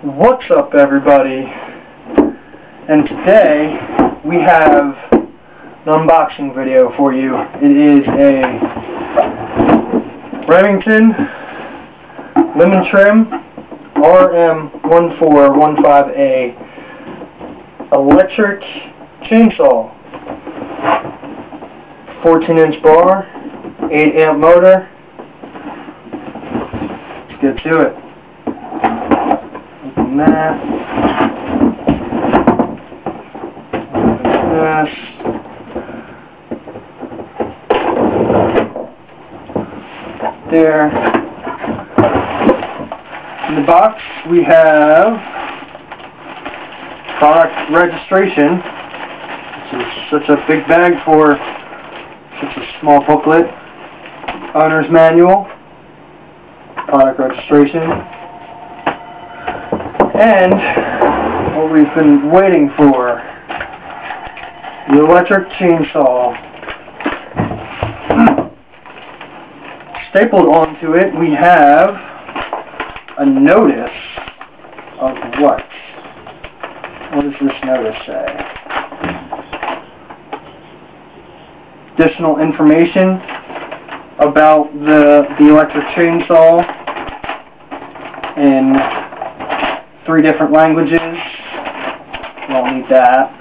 What's up, everybody? And today we have an unboxing video for you. It is a Remington lemon trim RM1415A electric chainsaw, 14-inch bar, 8-amp motor. Let's get to it. Open that. Open this. There. In the box we have product registration. This is such a big bag for such a small booklet. Owner's manual. Product registration. And what we've been waiting for, the electric chainsaw. Stapled onto it we have a notice of what? What does this notice say? Additional information about the electric chainsaw in 3 different languages. Won't need that.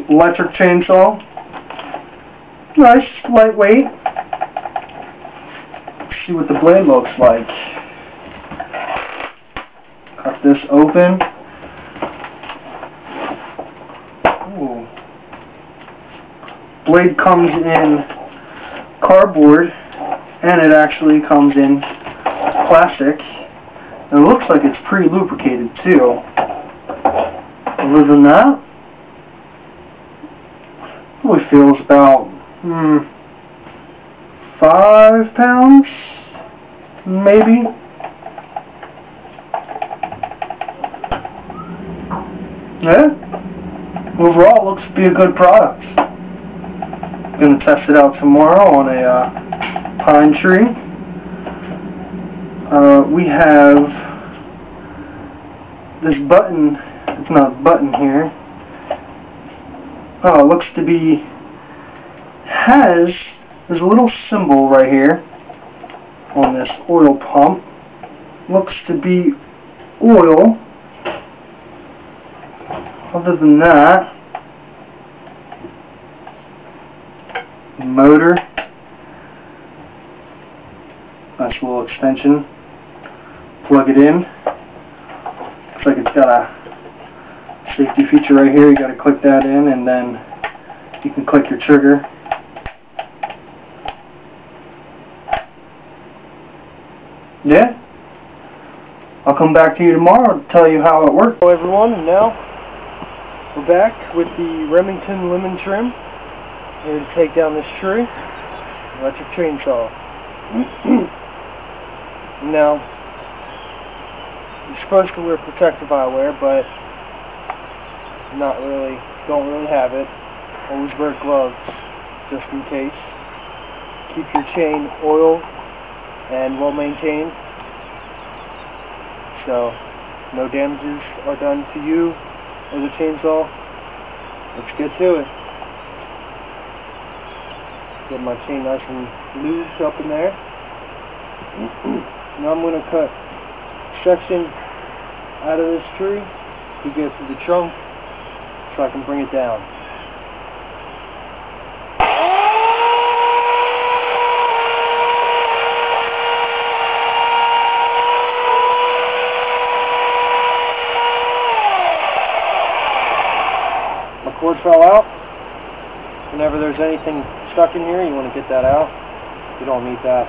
Electric chainsaw. Nice, lightweight. Let's see what the blade looks like. Cut this open. Ooh. Blade comes in cardboard, and it actually comes in plastic. And it looks like it's pre-lubricated too. Other than that, probably feels about 5 pounds, maybe. Yeah. Overall, looks to be a good product. Gonna test it out tomorrow on a pine tree. We have this button. It's not a button here. Oh, it looks to be there's a little symbol right here on this oil pump. Looks to be oil. Other than that, motor. Nice little extension. Plug it in. Looks like it's got a safety feature right here. You got to click that in, and then you can click your trigger. Yeah. I'll come back to you tomorrow to tell you how it works. Hello everyone, and now we're back with the Remington lemon trim. Here to take down this tree. Electric chainsaw. Now, you're supposed to wear protective eyewear, but don't really have it. Always wear gloves, just in case. Keep your chain oiled and well maintained, so no damages are done to you or the chainsaw. Let's get to it. Get my chain nice and loose up in there. Now I'm going to cut a section out of this tree to get to the trunk so I can bring it down. My cord fell out. Whenever there's anything stuck in here, you want to get that out. You don't need that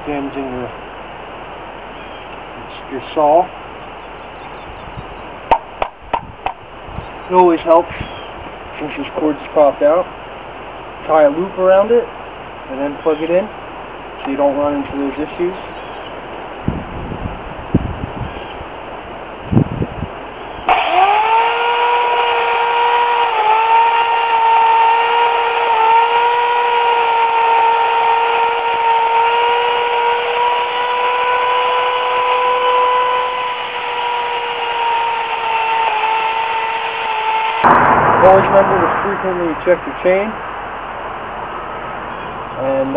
damaging your saw. It always helps, since this cord is popped out, tie a loop around it and then plug it in so you don't run into those issues. Always remember to frequently check your chain. And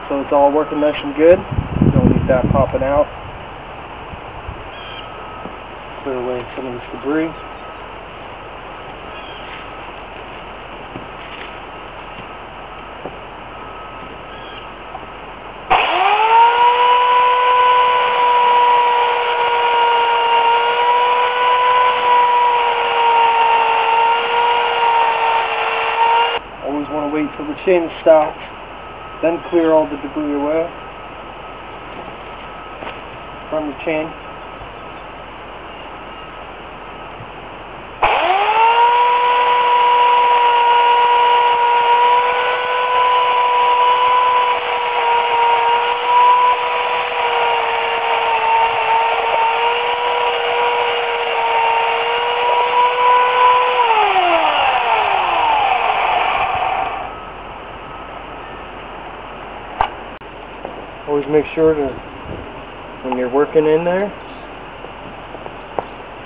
so it's all working nice and good. Don't need that popping out. Clear away some of this debris. Always want to wait till the chain stops, then clear all the debris away from the chain. Always make sure to, when you're working in there,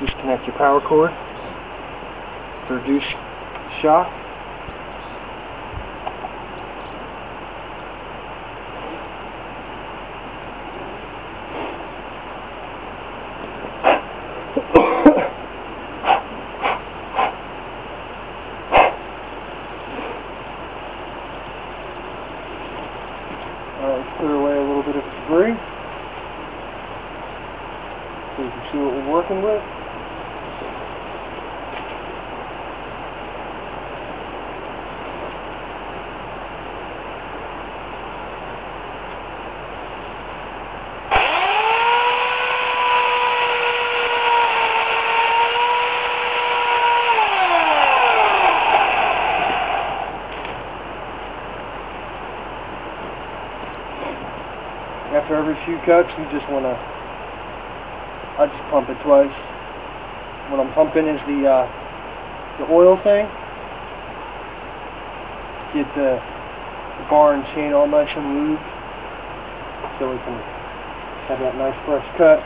disconnect your power cord to reduce shock. Let's clear away a little bit of debris so you can see what we're working with. After every few cuts, you just want to, I just pump it twice. What I'm pumping is the oil thing. Get the bar and chain all nice and lubed so we can have that nice fresh cut.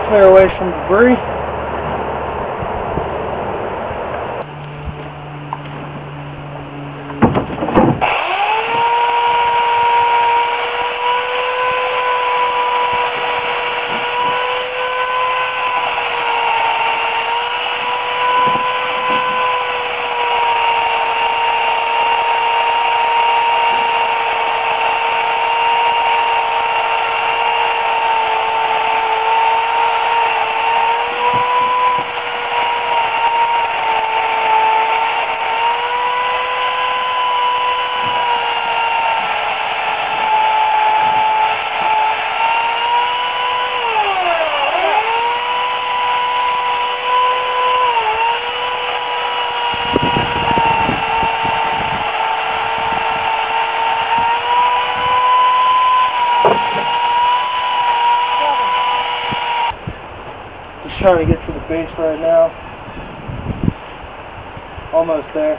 Clear away some debris. Trying to get to the base right now. Almost there.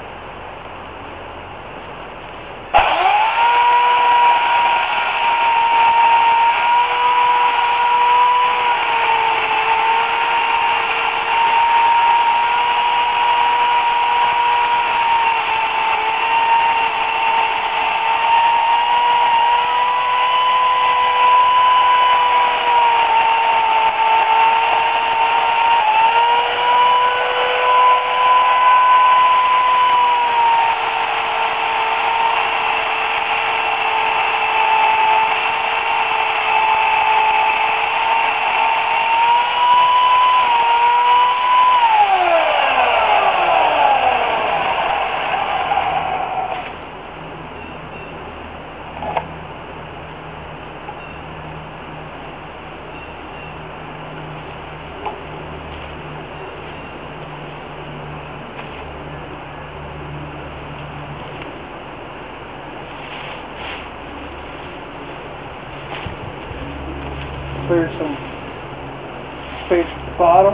space at the bottom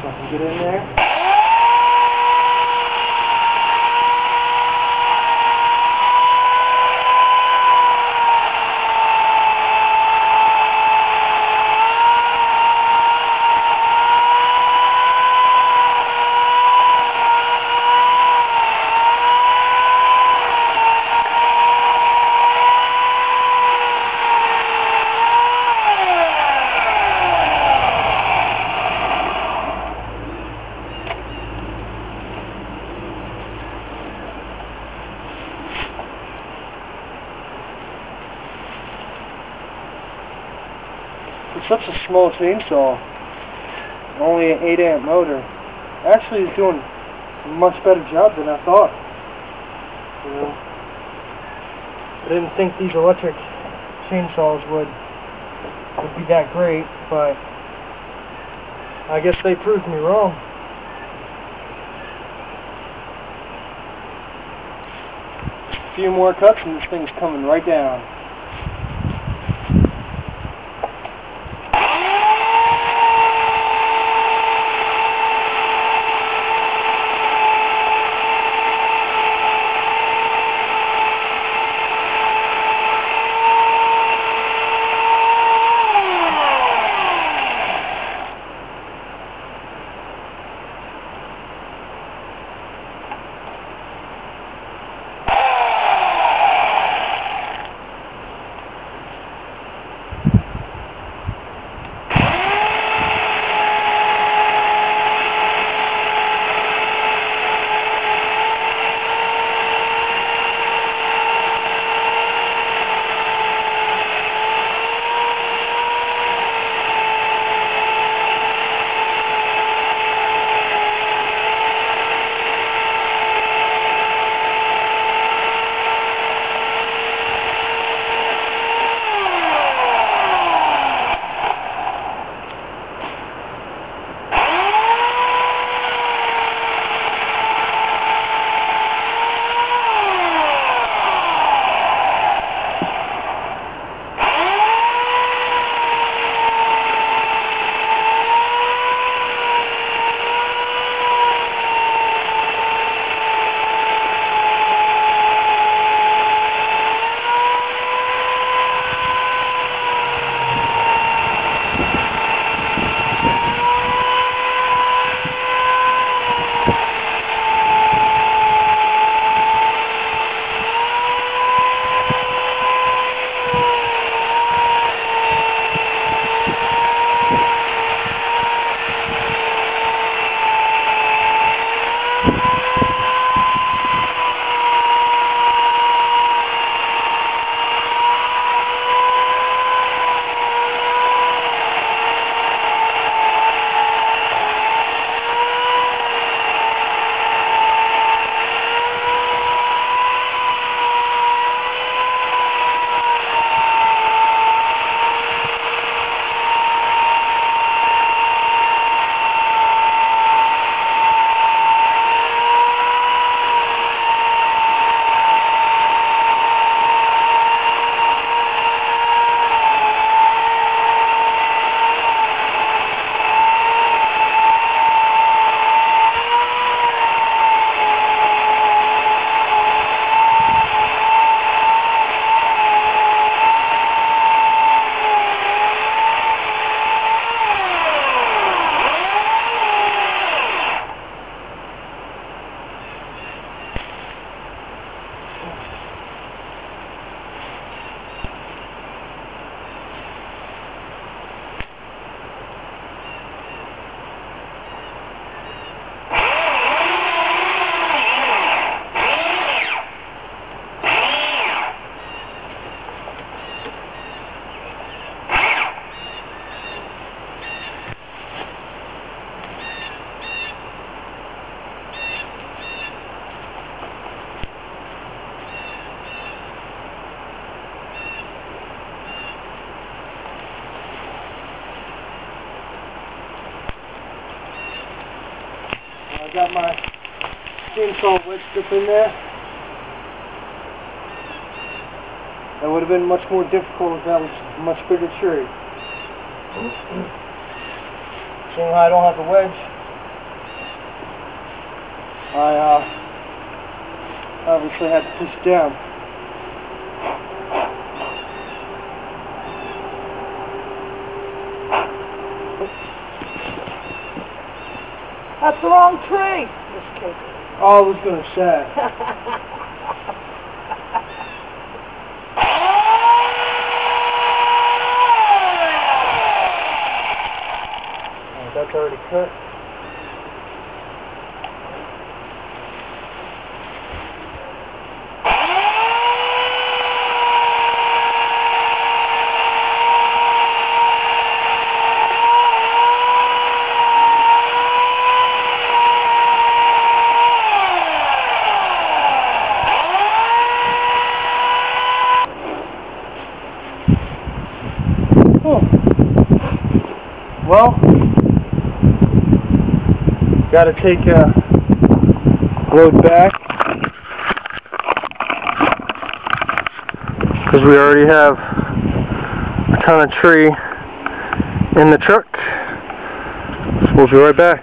so I can get in there. For such a small chainsaw, only an 8-amp motor, actually is doing a much better job than I thought. You know, I didn't think these electric chainsaws would be that great, but I guess they proved me wrong. A few more cuts and this thing's coming right down. I got my chainsaw wedged up in there. That would have been much more difficult if that was a much bigger tree. Seeing how I don't have the wedge, I obviously had to push it down. That's the wrong tree! Just kidding. Oh, I was going to say. Oh, that's already cut. Well, got to take a load back because we already have a ton of tree in the truck. We'll be right back.